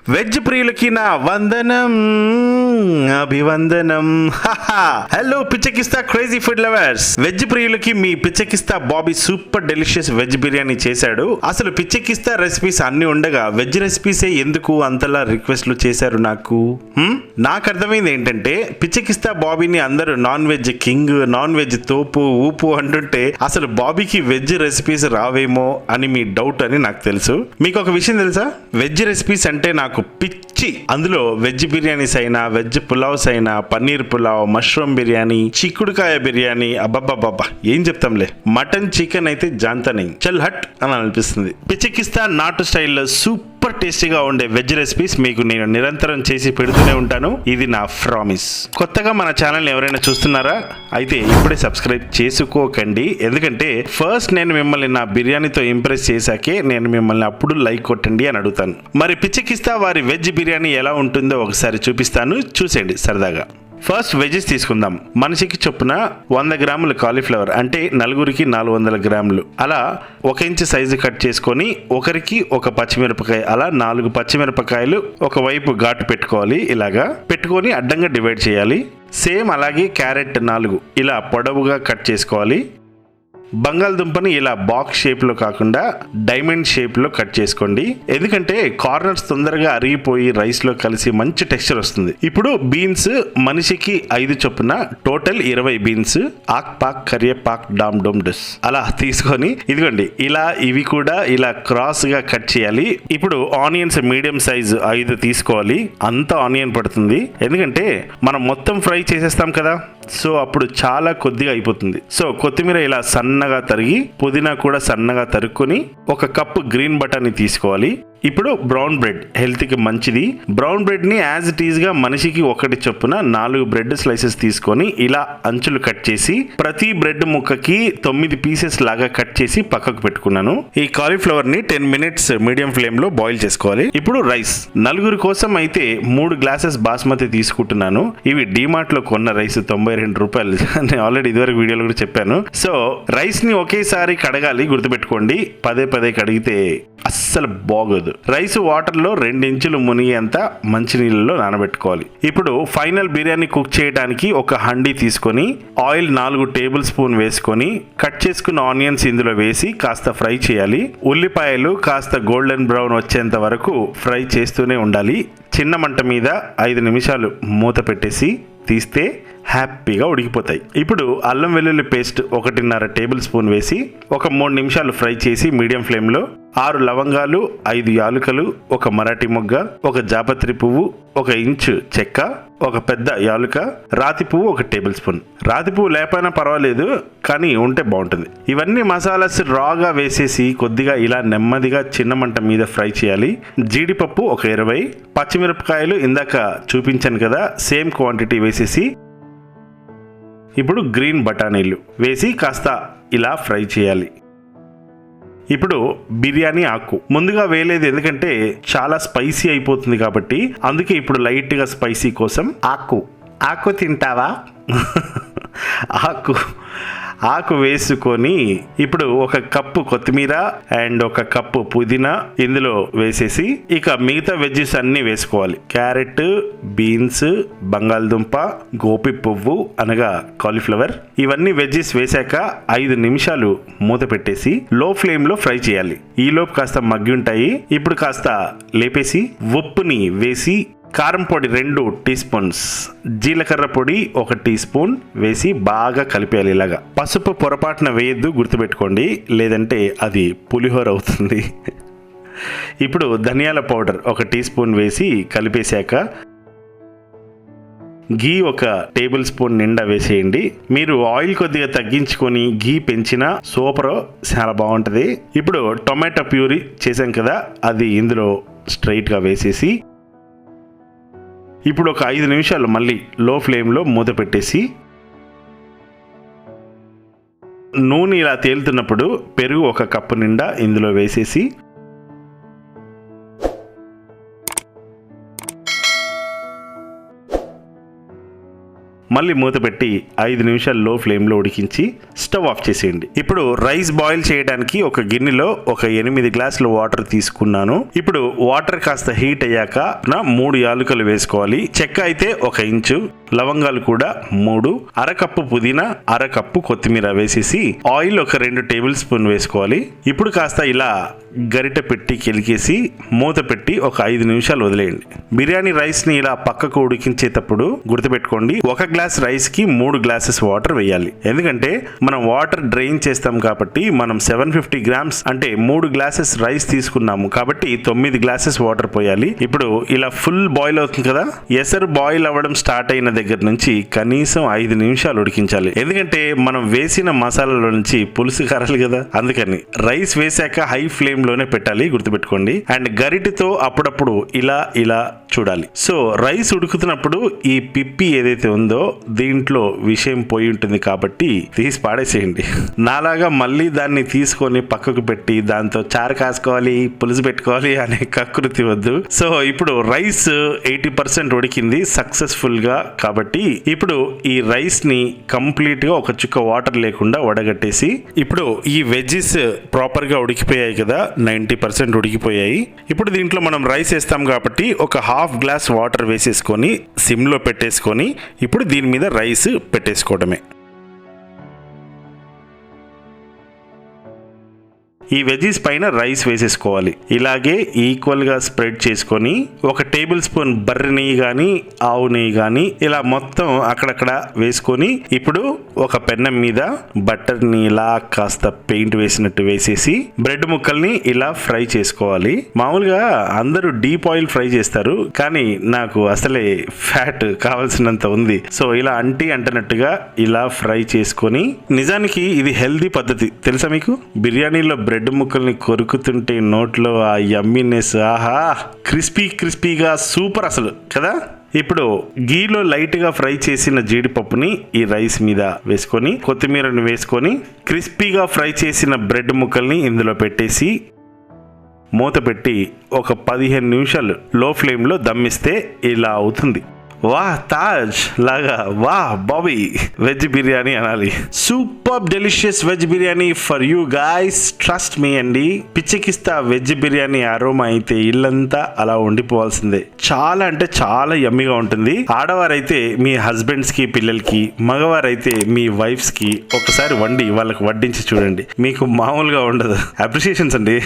Veg ప్రియులకి నా వందనం అభివందనం. హలో పిచ్చకిస్తా క్రేజీ ఫుడ్ లవర్స్. వెజ్ ప్రియులకి మీ పిచ్చకిస్తా Bobby super delicious veg biryani చేశాడు. అసలు పిచ్చకిస్తా రెసిపీస్ అన్ని ఉండగా వెజ్ రెసిపీసే ఎందుకు అంతలా రిక్వెస్ట్లు చేశారు నాకు అర్థమైంది ఏంటంటే, పిచ్చకిస్తా బాబీని అందరూ non veg king, non veg తోపు ఊపు అంటుంటే అసలు బాబీకి వెజ్ రెసిపీస్ రావేమో అని మీ డౌట్ అని నాకు తెలుసు. మీకు ఒక విషయం తెలుసా, వెజ్ రెసిపీస్ అంటే నాకు పిచ్చి. అందులో వెజ్ బిర్యానీస్ అయినా, వెజ్ పులావ్స్ అయినా, పన్నీర్ పులావ్, మష్రూమ్ బిర్యానీ, చిక్కుడుకాయ బిర్యానీ, అబ్బబ్బబ్బా ఏం చెప్తాంలే. మటన్ చికెన్ అయితే జాంతనే చల్ హట్ అని అనిపిస్తుంది. పిచ్చకిస్తా నాటు స్టైల్లో సూపర్ టేస్టీగా ఉండే వెజ్ రెసిపీస్ మీకు నేను నిరంతరం చేసి పెడుతూనే ఉంటాను. ఇది నా ప్రామిస్. కొత్తగా మన ఛానల్ ఎవరైనా చూస్తున్నారా అయితే ఇప్పుడే సబ్స్క్రైబ్ చేసుకోకండి. ఎందుకంటే ఫస్ట్ నేను మిమ్మల్ని నా బిర్యానీతో ఇంప్రెస్ చేశాకే నేను మిమ్మల్ని అప్పుడు లైక్ కొట్టండి అని అడుగుతాను. మరి పిచ్చకిస్తా వారి వెజ్ బిర్యానీ ఎలా ఉంటుందో ఒకసారి చూపిస్తాను, చూసేయండి సరదాగా. ఫస్ట్ వెజెస్ తీసుకుందాం. మనిషికి చొప్పున 100 గ్రాములు కాలీఫ్లవర్, అంటే నలుగురికి 400 గ్రాములు. అలా 1 ఇంచు సైజు కట్ చేసుకొని ఒకరికి ఒక పచ్చిమిరపకాయ, అలా 4 పచ్చిమిరపకాయలు ఒకవైపు ఘాటు పెట్టుకోవాలి. ఇలాగా పెట్టుకొని అడ్డంగా డివైడ్ చేయాలి. సేమ్ అలాగే క్యారెట్ 4 ఇలా పొడవుగా కట్ చేసుకోవాలి. బంగాళదుంపని ఇలా బాక్స్ షేప్లో కాకుండా డైమండ్ షేప్లో కట్ చేసుకోండి. ఎందుకంటే కార్నర్స్ తొందరగా అరిగిపోయి రైస్లో కలిసి మంచి టెక్స్చర్ వస్తుంది. ఇప్పుడు బీన్స్ మనిషికి 5 చొప్పున టోటల్ 20 బీన్స్, ఆక్ పాక్ కరివేపాక్ డామ్ డోమ్ డస్ అలా తీసుకొని ఇదిగోండి ఇలా ఇవి కూడా ఇలా క్రాస్ గా కట్ చేయాలి. ఇప్పుడు ఆనియన్స్ మీడియం సైజ్ 5 తీసుకోవాలి. అంత ఆనియన్ పడుతుంది, ఎందుకంటే మనం మొత్తం ఫ్రై చేసేస్తాం కదా, సో అప్పుడు చాలా కొద్దిగా అయిపోతుంది. సో కొత్తిమీర ఇలా సన్నగా తరిగి, పుదీనా కూడా సన్నగా తరుక్కొని, 1 కప్పు గ్రీన్ బటానీ తీసుకోవాలి. ఇప్పుడు బ్రౌన్ బ్రెడ్ హెల్త్కి మంచిది. బ్రౌన్ బ్రెడ్ ని యాజ్ ఇట్ ఈజ్ గా మనిషికి 1 చొప్పున 4 బ్రెడ్ స్లైసెస్ తీసుకొని ఇలా అంచులు కట్ చేసి ప్రతి బ్రెడ్ ముక్కకి 9 పీసెస్ లాగా కట్ చేసి పక్కకు పెట్టుకున్నాను. ఈ కాలీఫ్లవర్ ని 10 మినిట్స్ మీడియం ఫ్లేమ్ లో బాయిల్ చేసుకోవాలి. ఇప్పుడు రైస్ నలుగురు కోసం అయితే 3 గ్లాసెస్ బాస్మతి తీసుకుంటున్నాను. ఇవి డిమార్ట్ లో కొన్న రైస్ 92 రూపాయలు. నేను ఆల్రెడీ ఇదివరకు వీడియోలో కూడా చెప్పాను. సో రైస్ ని ఒకేసారి కడగాలి, గుర్తుపెట్టుకోండి. పదే కడిగితే అస్సలు బాగోదు. రైస్ వాటర్ లో 2 ఇంచులు మునిగేంత మంచినీళ్ళలో నానబెట్టుకోవాలి. ఇప్పుడు ఫైనల్ బిర్యానీ కుక్ చేయడానికి ఒక హండీ తీసుకొని ఆయిల్ 4 టేబుల్ స్పూన్ వేసుకొని కట్ చేసుకున్న ఆనియన్స్ ఇందులో వేసి కాస్త ఫ్రై చేయాలి. ఉల్లిపాయలు కాస్త గోల్డెన్ బ్రౌన్ వచ్చేంత వరకు ఫ్రై చేస్తూనే ఉండాలి. చిన్న మంట మీద 5 నిమిషాలు మూత పెట్టేసి తీస్తే హ్యాపీగా ఉడికిపోతాయి. ఇప్పుడు అల్లం వెల్లుల్లి పేస్ట్ 1.5 టేబుల్ స్పూన్ వేసి ఒక 3 నిమిషాలు ఫ్రై చేసి మీడియం ఫ్లేమ్లో 6 లవంగాలు, 5 యాలుకలు, 1 మరాఠీ మొగ్గ, 1 జాపత్రి పువ్వు, 1 ఇంచు చెక్క, 1 పెద్ద యాలుక, రాతి పువ్వు 1 టేబుల్ స్పూన్. రాతి పువ్వు లేకపోయినా పర్వాలేదు, కానీ ఉంటే బాగుంటుంది. ఇవన్నీ మసాలాస్ రాగా వేసేసి కొద్దిగా ఇలా నెమ్మదిగా చిన్న మంట మీద ఫ్రై చేయాలి. జీడిపప్పు 20, పచ్చిమిరపకాయలు ఇందాక చూపించాను కదా సేమ్ క్వాంటిటీ వేసేసి ఇప్పుడు గ్రీన్ బఠానీలు వేసి కాస్త ఇలా ఫ్రై చేయాలి. ఇప్పుడు బిర్యానీ ఆకు ముందుగా వేయలేదు, ఎందుకంటే చాలా స్పైసీ అయిపోతుంది కాబట్టి. అందుకే ఇప్పుడు లైట్గా స్పైసీ కోసం ఆకు తింటావా ఆకు వేసుకొని ఇప్పుడు 1 కప్పు కొత్తిమీర అండ్ 1 కప్పు పుదీనా ఇందులో వేసేసి ఇక మిగతా వెజ్జెస్ అన్ని వేసుకోవాలి. క్యారెట్, బీన్స్, బంగాళదుంప, గోపి పువ్వు అనగా కాలీఫ్లవర్, ఇవన్నీ వెజ్జెస్ వేసాక 5 నిమిషాలు మూత పెట్టేసి లో ఫ్లేమ్ లో ఫ్రై చేయాలి. ఈ లోపు కాస్త మగ్గి ఉంటాయి. ఇప్పుడు కాస్త లేపేసి ఉప్పుని వేసి, కారం పొడి 2 టీ స్పూన్స్, జీలకర్ర పొడి 1 టీ స్పూన్ వేసి బాగా కలిపేయాలి. ఇలాగా పసుపు పొరపాటున వేయద్దు, గుర్తుపెట్టుకోండి, లేదంటే అది పులిహోర అవుతుంది. ఇప్పుడు ధనియాల పౌడర్ 1 టీ స్పూన్ వేసి కలిపేశాక ఘీ 1 టేబుల్ స్పూన్ నిండా వేసేయండి. మీరు ఆయిల్ కొద్దిగా తగ్గించుకొని ఘీ పెంచినా సూపర్, చాలా బాగుంటుంది. ఇప్పుడు టొమాటో ప్యూరీ చేసాం కదా, అది ఇందులో స్ట్రైట్గా వేసేసి ఇప్పుడు ఒక 5 నిమిషాలు మళ్ళీ లో ఫ్లేమ్లో మూత పెట్టేసి నూనె ఇలా తేలుతున్నప్పుడు పెరుగు 1 కప్పు నిండా ఇందులో వేసేసి మళ్ళీ మూత పెట్టి 5 నిమిషాలు లో ఫ్లేమ్లో ఉడికించి స్టవ్ ఆఫ్ చేసేయండి. ఇప్పుడు రైస్ బాయిల్ చేయడానికి ఒక గిన్నెలో ఒక 8 గ్లాసుల వాటర్ తీసుకున్నాను. ఇప్పుడు వాటర్ కాస్త హీట్ అయ్యాక 3 యాలకులు వేసుకోవాలి. చెక్క అయితే 1 ఇంచు, లవంగాలు కూడా 3, అరకప్పు పుదీనా, అరకప్పు కొత్తిమీర వేసేసి ఆయిల్ ఒక 2 టేబుల్ స్పూన్ వేసుకోవాలి. ఇప్పుడు కాస్త ఇలా గరిటె పెట్టి కెలికేసి మూత పెట్టి ఒక 5 నిమిషాలు వదిలేయండి. బిర్యానీ రైస్ ని ఇలా పక్కకు ఉడికించేటప్పుడు గుర్తుపెట్టుకోండి, 1 గ్లాస్ రైస్ కి 3 గ్లాసెస్ వాటర్ వేయాలి. ఎందుకంటే మనం వాటర్ డ్రైన్ చేస్తాం కాబట్టి మనం 750 గ్రామ్స్ అంటే 3 గ్లాసెస్ రైస్ తీసుకున్నాము కాబట్టి 9 గ్లాసెస్ వాటర్ పోయాలి. ఇప్పుడు ఇలా ఫుల్ బాయిల్ అవుతుంది కదా, ఎసరు బాయిల్ అవ్వడం స్టార్ట్ అయిన దగ్గర నుంచి కనీసం 5 నిమిషాలు ఉడికించాలి. ఎందుకంటే మనం వేసిన మసాలాలో నుంచి పులుసు కారాలి కదా, అందుకని రైస్ వేసాక హై ఫ్లేమ్ లోనే పెట్టాలి, గుర్తుపెట్టుకోండి. అండ్ గరిటెతో అప్పుడప్పుడు ఇలా ఇలా చూడాలి. సో రైస్ ఉడుకుతున్నప్పుడు ఈ పిప్పి ఏదైతే ఉందో దీంట్లో విషయం పోయి ఉంటుంది కాబట్టి తీసి పాడేసేయండి. నాలాగా మళ్ళీ దాన్ని తీసుకొని పక్కకు పెట్టి దాంతో చారు కాసుకోవాలి, పులుసు పెట్టుకోవాలి అనే కకృతి వద్దు. సో ఇప్పుడు రైస్ 80% ఉడికింది సక్సెస్ఫుల్ గా కాబట్టి ఇప్పుడు ఈ రైస్ ని కంప్లీట్ గా ఒక చుక్క వాటర్ లేకుండా వడగట్టేసి ఇప్పుడు ఈ వెజ్జెస్ ప్రాపర్ గా ఉడికిపోయాయి కదా, 90% ఉడికిపోయాయి. ఇప్పుడు దీంట్లో మనం రైస్ వేస్తాం కాబట్టి ఒక హాఫ్ గ్లాస్ వాటర్ వేసేసుకొని సిమ్లో పెట్టేసుకొని ఇప్పుడు దీని మీద రైస్ పెట్టేసుకోవడమే. ఈ వెజీస్ పైన రైస్ వేసేసుకోవాలి. ఇలాగే ఈక్వల్ గా స్ప్రెడ్ చేసుకొని ఒక టేబుల్ స్పూన్ బర్రె నెయ్యి కానీ ఆవు నెయ్యి కానీ ఇలా మొత్తం అక్కడక్కడ వేసుకొని ఇప్పుడు ఒక పెన్నం మీద బటర్ ని ఇలా కాస్త పెయింట్ వేసినట్టు వేసేసి బ్రెడ్ ముక్కల్ని ఇలా ఫ్రై చేసుకోవాలి. మామూలుగా అందరూ డీప్ ఆయిల్ ఫ్రై చేస్తారు కానీ నాకు అసలే ఫ్యాట్ కావాల్సినంత ఉంది. సో ఇలా అంటనట్టుగా ఇలా ఫ్రై చేసుకొని, నిజానికి ఇది హెల్దీ పద్ధతి తెలుసా మీకు? బిర్యానీలో బ్రెడ్ ముక్కల్ని కొరుకుతుంటే నోట్లో ఆ యమ్మీనెస్, ఆహా, క్రిస్పీగా సూపర్ అసలు కదా. ఇప్పుడు గీలో లైట్ గా ఫ్రై చేసిన జీడిపప్పుని ఈ రైస్ మీద వేసుకొని కొత్తిమీరని వేసుకొని క్రిస్పీగా ఫ్రై చేసిన బ్రెడ్ ముక్కల్ని ఇందులో పెట్టేసి మూత పెట్టి ఒక 15 నిమిషాలు లో ఫ్లేమ్లో దమ్మిస్తే ఇలా అవుతుంది. వాహ్ తాజ్ లాగా, వాహ్ బాబీ వెజ్ బిర్యానీ అనాలి. Super delicious veg biryani for you guys, trust me అండి. పిచ్చికిస్తా వెజ్ బిర్యానీ అరోమా అయితే ఇల్లంతా అలా ఉండిపోవాల్సిందే. చాలా అంటే చాలా యమ్మీగా ఉంటుంది. ఆడవారైతే మీ హస్బెండ్స్ కి పిల్లలకి, మగవారైతే మీ వైఫ్స్ కి ఒకసారి వండి వాళ్ళకి వడ్డించి చూడండి, మీకు మామూలుగా ఉండదు. అప్రిషియేషన్స్ అండి.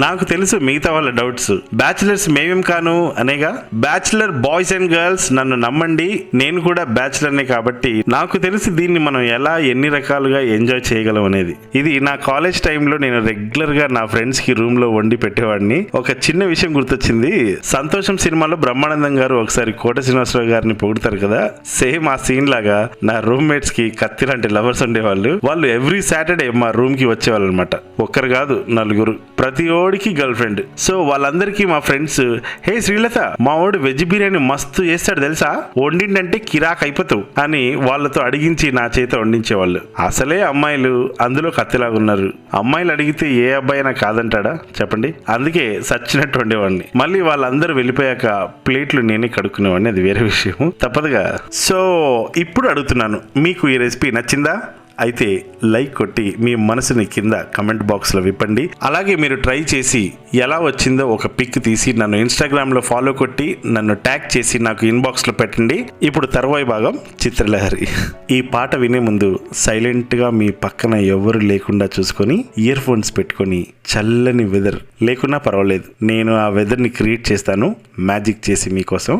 నాకు తెలుసు మిగతా వాళ్ళ డౌట్స్, బ్యాచిలర్స్ మేమేం కాను అనేగా. బ్యాచిలర్ బాయ్స్ అండ్ గర్ల్స్ నన్ను నమ్మండి, నేను కూడా బ్యాచిలర్నే కాబట్టి నాకు తెలిసి దీన్ని మనం ఎలా ఎన్ని రకాలుగా ఎంజాయ్ చేయగలం అనేది. ఇది నా కాలేజ్ టైంలో నేను రెగ్యులర్ గా నా ఫ్రెండ్స్ కి రూమ్ లో వండి పెట్టేవాడిని. ఒక చిన్న విషయం గుర్తొచ్చింది, సంతోషం సినిమాలో బ్రహ్మానందం గారు ఒకసారి కోట శ్రీనివాసరావు గారిని పొగుడతారు కదా, సేమ్ ఆ సీన్ లాగా నా రూమ్మేట్స్ కి కత్తి లాంటి లవర్స్ ఉండేవాళ్ళు. వాళ్ళు ఎవ్రీ సాటర్డే మా రూమ్ కి వచ్చేవాళ్ళు అనమాట. ఒక్కరు కాదు, 4, ప్రతి ఓడికి గర్ల్ ఫ్రెండ్. సో వాళ్ళందరికీ మా ఫ్రెండ్స్, హే శ్రీలత, మా వాడు వెజ్ బిర్యానీ మస్తు చేస్తాడు తెలుసా, వండిండంటే కిరాక్ అయిపోతావు అని వాళ్ళతో అడిగించి నా చేత వండించేవాళ్ళు. అసలే అమ్మాయిలు అందులో కత్తిలాగా ఉన్నారు. అమ్మాయిలు అడిగితే ఏ అబ్బాయినా కాదంటాడా చెప్పండి. అందుకే సచ్చినట్టు వండేవాడిని. మళ్ళీ వాళ్ళందరూ వెళ్ళిపోయాక ప్లేట్లు నేనే కడుక్కునేవాడిని, అది వేరే విషయం, తప్పదుగా. సో ఇప్పుడు అడుగుతున్నాను, మీకు ఈ రెసిపీ నచ్చిందా? అయితే లైక్ కొట్టి మీ మనసుని కింద కమెంట్ బాక్స్లో విప్పండి. అలాగే మీరు ట్రై చేసి ఎలా వచ్చిందో ఒక పిక్ తీసి నన్ను ఇన్స్టాగ్రామ్లో ఫాలో కొట్టి నన్ను ట్యాగ్ చేసి నాకు ఇన్బాక్స్లో పెట్టండి. ఇప్పుడు తర్వాయి భాగం చిత్రలహరి. ఈ పాట వినే ముందు సైలెంట్గా మీ పక్కన ఎవరు లేకుండా చూసుకొని ఇయర్ ఫోన్స్ పెట్టుకొని, చల్లని వెదర్ లేకున్నా పర్వాలేదు, నేను ఆ వెదర్ని క్రియేట్ చేస్తాను మ్యాజిక్ చేసి మీకోసం.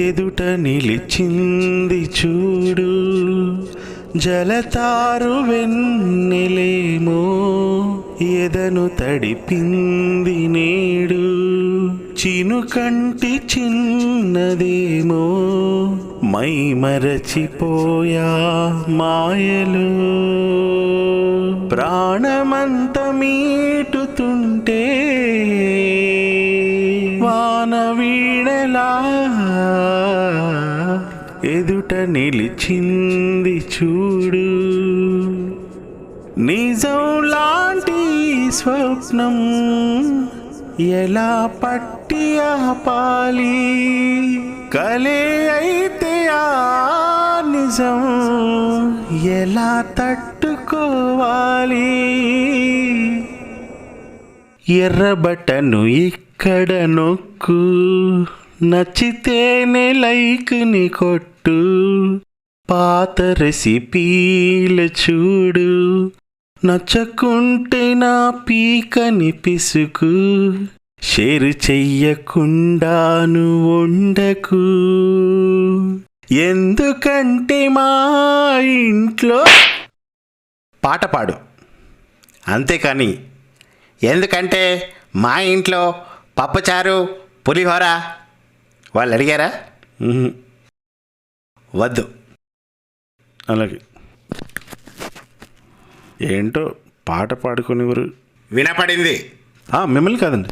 ఎదుట నిలిచింది చూడు జలతారు వెన్నెలేమో, ఎదను తడిపింది నేడు చినుకంటి చిన్నదేమో, మై మరచిపోయా మాయలు ప్రాణమంత మీటుతుంటే వాన వీణలా ఎదుట నిలిచింది చూడు, నిజం లాంటి స్వప్నం ఎలా పట్టి ఆపాలి కలే అయితే ఆ నిజం ఎలా తట్టుకోవాలి ఎర్రబటను ఇక్కడ నొక్కు నచ్చితేనే లైక్ని కొట్టు పాత రెసిపీలు చూడు నచ్చకుంటే నా పీకని పిసుకు షేరు చెయ్యకుండాను ఉండకు ఎందుకంటే మా ఇంట్లో పాట పాడు అంతేకాని ఎందుకంటే మా ఇంట్లో పప్పుచారు పులిహోర వాళ్ళు అడిగారా వద్దు అలాగే ఏంటో పాట పాడుకునేవారు వినపడింది మిమ్మల్ని కాదండి